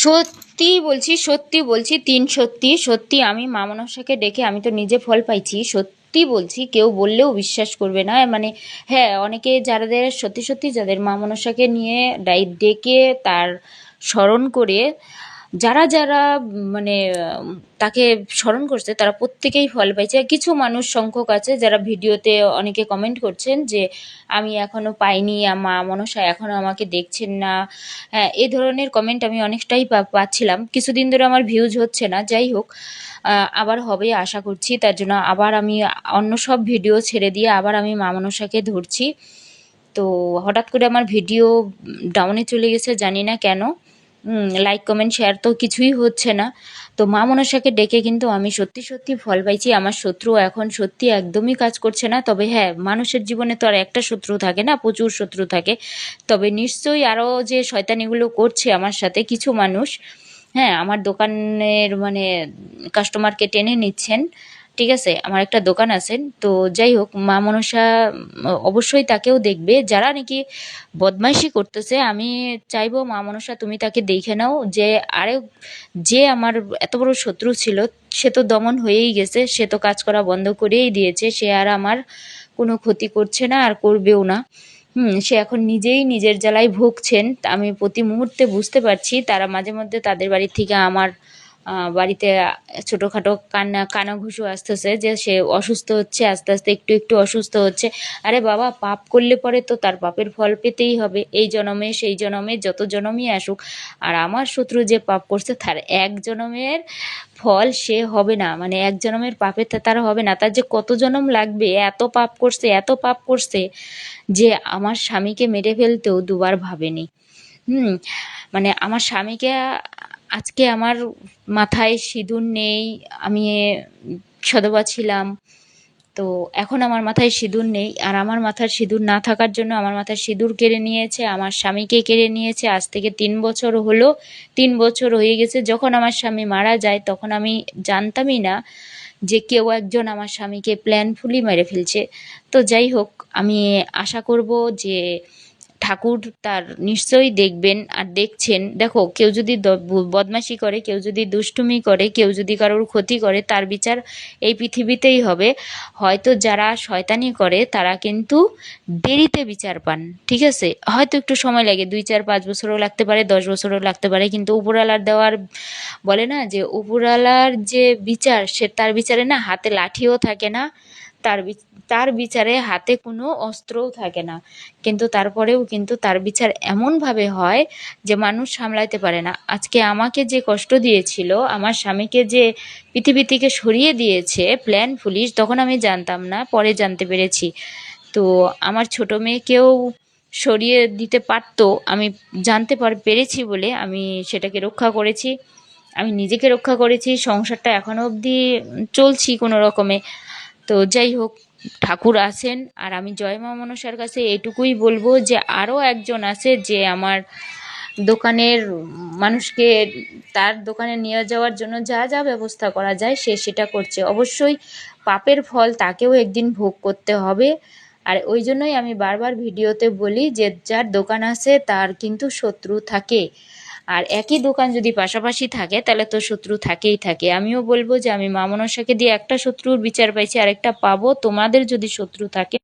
সত্যি বলছি 3 সত্যি সত্যি আমি মা মনসাকে ডেকে আমি তো নিজে ফল পাইছি। সত্যি বলছি, কেউ বললেও বিশ্বাস করবে না। মানে হ্যাঁ, অনেকে যাদের সত্যি সত্যি যাদের মা মনসাকে নিয়ে ডেকে তার স্মরণ করে যারা যারা মানে তাকে স্মরণ করছে তারা প্রত্যেকেই ফল পাইছে। কিছু মানুষ সংখ্যক আছে যারা ভিডিওতে অনেকে কমেন্ট করছেন যে আমি এখনো পাইনি, মা মনসা এখনো আমাকে দেখছেন না। হ্যাঁ, এই ধরনের কমেন্ট আমি অনেকটাই পাচ্ছিলাম। কিছুদিন ধরে আমার ভিউজ হচ্ছে না, যাই হোক আবার হবে আশা করছি। তার জন্য আবার আমি অন্য সব ভিডিও ছেড়ে দিয়ে আবার আমি মা মনসাকে ধরছি। তো হঠাৎ করে আমার ভিডিও ডাউনে চলে গেছে, জানি না কেন। লাইক কমেন্ট শেয়ার তো কিছুই হচ্ছে না। তো মা মনসাকে ডেকে কিন্তু আমি সত্যি সত্যি ফল পাইছি। আমার শত্রু এখন সত্যি একদমই কাজ করছে না। তবে হ্যাঁ, মানুষের জীবনে তো আর একটা শত্রু থাকে না, প্রচুর শত্রু থাকে। তবে নিশ্চয়ই আরও যে শয়তানিগুলো করছে আমার সাথে কিছু মানুষ, হ্যাঁ, আমার দোকানের মানে কাস্টমারকে টেনে নিচ্ছেন। ঠিক আছে, আমার একটা দোকান আছে। তো যাই হোক, মা মনসা অবশ্যই তাকেও দেখবে। যারা নাকি বদমাইশি করতেছে, আমি চাইবো মা মনসা তুমি তাকে দেখে নাও। যে আরে, যে আমার এত বড় শত্রু ছিল সে তো দমন হয়েই গেছে, সে তো কাজ করা বন্ধ করেই দিয়েছে, সে আর আমার কোনো ক্ষতি করছে না আর করবেও না। সে এখন নিজেই নিজের জ্বালায় ভুগছেন। আমি প্রতি মুহূর্তে বুঝতে পারছি। তারা মাঝে মধ্যে তাদের বাড়ি থেকে আমার বাড়িতে ছোটোখাটো কানাঘুষো আসতেছে যে সে অসুস্থ হচ্ছে, আস্তে আস্তে একটু একটু অসুস্থ হচ্ছে। আরে বাবা, পাপ করলে পরে তো তার পাপের ফল পেতেই হবে, এই জনমে সেই জনমে যত জনমই আসুক। আর আমার শত্রু যে পাপ করছে তার এক জনমের ফল সে হবে না, মানে এক জনমের পাপে তার হবে না, তার যে কত জনম লাগবে। এত পাপ করছে, এত পাপ করছে যে আমার স্বামীকে মেরে ফেলতেও দুবার ভাবেনি। হুম মানে আমার স্বামীকে আজকে আমার মাথায় সিঁদুর নেই, আমি সধবা ছিলাম, তো এখন আমার মাথায় সিঁদুর নেই। আর আমার মাথার সিঁদুর না থাকার জন্য আমার মাথার সিঁদুর কেড়ে নিয়েছে, আমার স্বামীকে কেড়ে নিয়েছে। আজ থেকে 3 বছর হলো, 3 বছর হয়ে গেছে। যখন আমার স্বামী মারা যায় তখন আমি জানতামই না যে কেউ একজন আমার স্বামীকে প্ল্যানফুলি মেরে ফেলছে। তো যাই হোক, আমি আশা করব যে ঠাকুর তার নিশ্চয়ই দেখবেন আর দেখছেন। দেখো, কেউ যদি বদমাশি করে, কেউ যদি দুষ্টুমি করে, কেউ যদি কারোর ক্ষতি করে, তার বিচার এই পৃথিবীতেই হবে। হয়তো যারা শয়তানি করে তারা কিন্তু দেরিতে বিচার পান, ঠিক আছে? হয়তো একটু সময় লাগে, 2 4 5 বছরও লাগতে পারে, 10 বছরও লাগতে পারে, কিন্তু উপরওয়ালার দেওয়ার বলে না যে উপরওয়ালার যে বিচার, সে তার বিচারে না হাতে লাঠিও থাকে না, তার বিচারে হাতে কোনো অস্ত্রও থাকে না। কিন্তু তারপরেও কিন্তু তার বিচার এমনভাবে হয় যে মানুষ সামলাইতে পারে না। আজকে আমাকে যে কষ্ট দিয়েছিল, আমার স্বামীকে যে পৃথিবী থেকে সরিয়ে দিয়েছে প্ল্যান পুলিশ, তখন আমি জানতাম না, পরে জানতে পেরেছি। তো আমার ছোট মেয়েকেও সরিয়ে দিতে পারতো, আমি জানতে পেরেছি বলে আমি সেটাকে রক্ষা করেছি। আমি নিজেকে রক্ষা করেছি, সংসারটা এখনো অবধি চলছি কোনো রকমে। তো যাই হোক, ঠাকুর আছেন। আর আমি জয় মা মনসার কাছে এটুকুই বলবো যে আরও একজন আছে যে আমার দোকানের মানুষকে তার দোকানে নিয়ে যাওয়ার জন্য যা যা ব্যবস্থা করা যায় সে সেটা করছে। অবশ্যই পাপের ফল তাকেও একদিন ভোগ করতে হবে। আর ওই জন্যই আমি বারবার ভিডিওতে বলি যে যার দোকান আছে তার কিন্তু শত্রু থাকে। আর একই দোকান যদি পাশাপাশি থাকে তাহলে তো শত্রু থাকেই থাকে। আমিও বলবো যে আমি মা মনসাকে দিয়ে একটা শত্রুর বিচার পাইছি, আরেকটা পাবো। তোমাদের যদি শত্রু থাকে